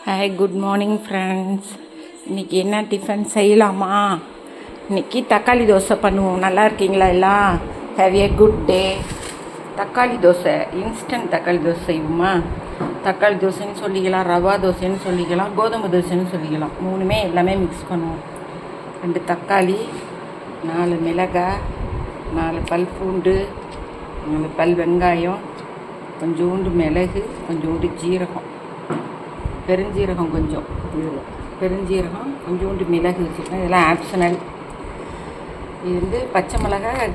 Hi, good morning friends. இன்றைக்கி என்ன tiffin செய்யலாமா? இன்றைக்கி தக்காளி தோசை பண்ணுவோம். நல்லா இருக்கீங்களா எல்லாம்? Have A good day. தக்காளி தோசை, இன்ஸ்டன்ட் தக்காளி தோசை செய்வோமா? தக்காளி தோசைன்னு சொல்லிக்கலாம், ரவா தோசைன்னு சொல்லிக்கலாம், கோதுமை தோசைன்னு சொல்லிக்கலாம். மூணுமே எல்லாமே மிக்ஸ் பண்ணுவோம். 2 தக்காளி, 4 மிளகாய், 4 பல் பூண்டு, 4 பல் வெங்காயம், கொஞ்சோண்டு மிளகு, கொஞ்சோண்டு ஜீரகம், பெருஞ்சீரகம் கொஞ்சம், பெருஞ்சீரகம் கொஞ்சோண்டு மிளகு வச்சுருக்கேன். இதெல்லாம் ஆப்ஷனல். இது வந்து பச்சை மிளகாய்,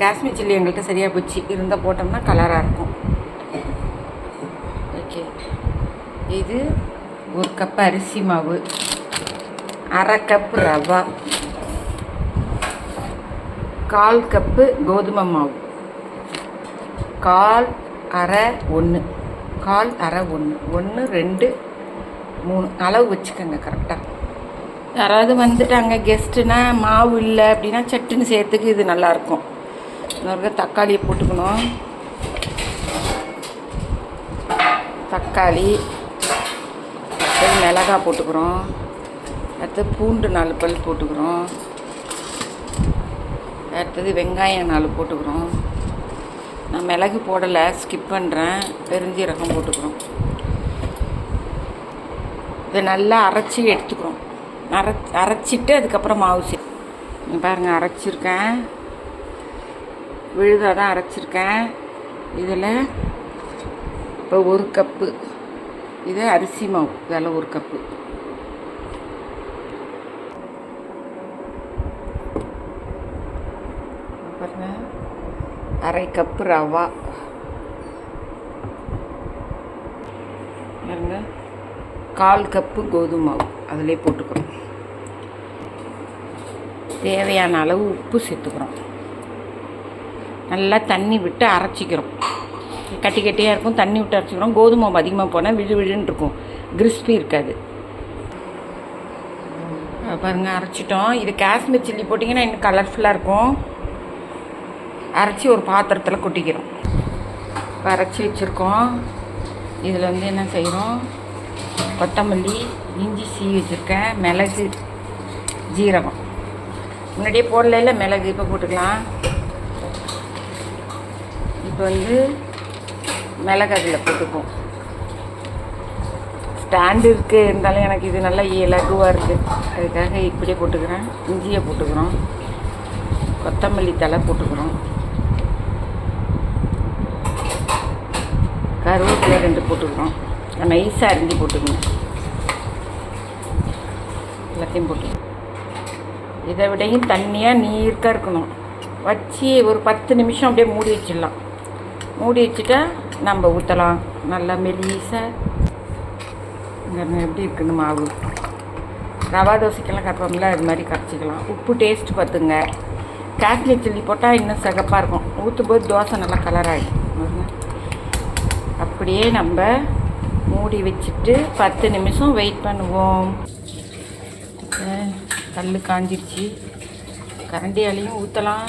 காஷ்மீர் சில்லி எங்கள்கிட்ட சரியாக போச்சு, இருந்தால் போட்டோம்னா கலராக இருக்கும். ஓகே, இது 1 கப் அரிசி மாவு, 1/2 கப் ரவா, 1/4 கப்பு கோதுமை மாவு, 1/4 1/2 1 1 2 3 அளவு வச்சுக்கோங்க கரெக்டாக. யாராவது வந்துட்டாங்க கெஸ்ட்டுனா, மாவு இல்லை அப்படின்னா சட்டுன்னு சேர்த்துக்கு இது நல்லாயிருக்கும். இன்னொரு தக்காளியை போட்டுக்கணும். தக்காளி, மிளகாய் போட்டுக்கிறோம். அடுத்து பூண்டு 4 பல் போட்டுக்கிறோம். அடுத்தது வெங்காயம் 4 போட்டுக்கிறோம். நான் மிளகு போடலை, ஸ்கிப் பண்ணுறேன். பெருஞ்சீரகம் போட்டுக்கிறோம். இதை நல்லா அரைச்சி எடுத்துக்கிறோம். அரைச்சிட்டு அதுக்கப்புறம் மாவு பாருங்கள், அரைச்சிருக்கேன். விழுதாக தான் அரைச்சிருக்கேன். இதில் இப்போ 1 கப்பு இது அரிசி மாவு, இதெல்லாம் 1 கப்பு. பாருங்கள், 1/2 கப்பு ரவா, பாருங்க, 1/4 கப்பு கோதுமை மாவு அதிலே போட்டுக்கிறோம். தேவையான அளவு உப்பு சேர்த்துக்கிறோம். நல்லா தண்ணி விட்டு அரைச்சிக்கிறோம். கட்டி கட்டியாக இருக்கும், தண்ணி விட்டு அரைச்சிக்கிறோம். கோதுமை மாவு அதிகமாக போனால் விழுன்னு இருக்கும், கிறிஸ்பி இருக்காது. பாருங்கள், அரைச்சிட்டோம். இது காஷ்மீர் சில்லி போட்டிங்கன்னா இன்னும் கலர்ஃபுல்லாக இருக்கும். அரைச்சி ஒரு பாத்திரத்தில் கொட்டிக்கிறோம். இப்போ அரைச்சி வச்சுருக்கோம். இதில் வந்து என்ன செய்கிறோம், கொத்தமல்லி, இஞ்சி சீவி வச்சுருக்கேன், மிளகு, ஜீரகம். முன்னாடியே போடல மிளகு, இப்போ போட்டுக்கலாம். இப்போ வந்து மிளகு அதில் போட்டுப்போம். ஸ்டாண்டு இருக்குது, இருந்தாலும் எனக்கு இது நல்லா இலகுவாக இருக்குது, அதுக்காக இப்படியே போட்டுக்கிறேன். இஞ்சியை போட்டுக்கிறோம். கொத்தமல்லி தழை போட்டுக்கிறோம். கருவேப்பிலை 2 போட்டுக்கிறோம். நைஸாக அரிஞ்சு போட்டுக்கணும். எல்லாத்தையும் போட்டு இதை விடையும் தண்ணியாக நீர்க்காக இருக்கணும். வச்சு ஒரு 10 நிமிஷம் அப்படியே மூடி வச்சிடலாம். மூடி வச்சுட்டா நம்ம ஊற்றலாம். நல்லா மெலிசாக எப்படி இருக்குன்னு மாவு. ரவா தோசைக்கெல்லாம் கரைப்போம்ல, அது மாதிரி கரைச்சிக்கலாம். உப்பு டேஸ்ட் பார்த்துங்க. காஷ்மீர் சில்லி போட்டால் இன்னும் சிகப்பாக இருக்கும். ஊற்றும்போது தோசை நல்லா கலராகிடும். அப்படியே நம்ம மூடி வச்சுட்டு 10 நிமிஷம் வெயிட் பண்ணுவோம். கல் காஞ்சிடுச்சு. கரண்டியாலையும் ஊற்றலாம்.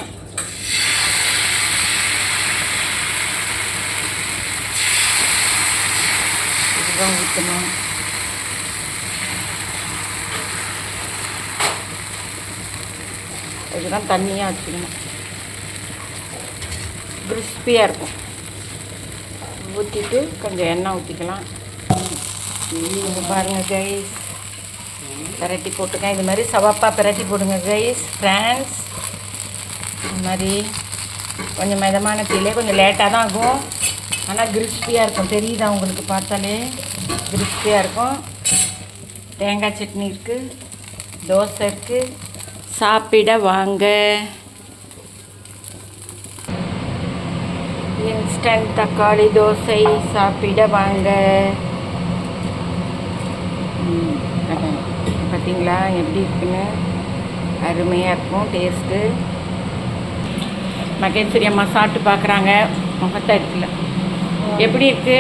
இதுதான் ஊற்றணும். இதுதான் தண்ணியாக வச்சுக்கணும். கிறிஸ்பியாக இருக்கும். ஊற்றிட்டு கொஞ்சம் எண்ணெய் ஊற்றிக்கலாம். பாருங்கள் கைஸ், பிரட்டி போட்டுங்க. இது மாதிரி சவப்பாக பிரட்டி போடுங்க கைஸ். ஃப்ரெண்ட்ஸ், இது மாதிரி கொஞ்சம் மிதமான தீயிலே, கொஞ்சம் லேட்டாக தான் ஆகும், ஆனால் கிறிஸ்பியாக இருக்கும். தெரியுதா உங்களுக்கு? பார்த்தாலே கிறிஸ்பியாக இருக்கும். தேங்காய் சட்னி இருக்குது, தோசை இருக்குது. சாப்பிட வாங்க. இன்ஸ்டன்ட் தக்காளி தோசை சாப்பிட வாங்க. பார்த்தீங்களா எப்படி இருக்குன்னு? அருமையாக இருக்கும் டேஸ்ட்டு. மகேஸ்வரி அம்மா சாப்பிட்டு பார்க்குறாங்க. முகத்தை இருக்குல்ல, எப்படி இருக்குது?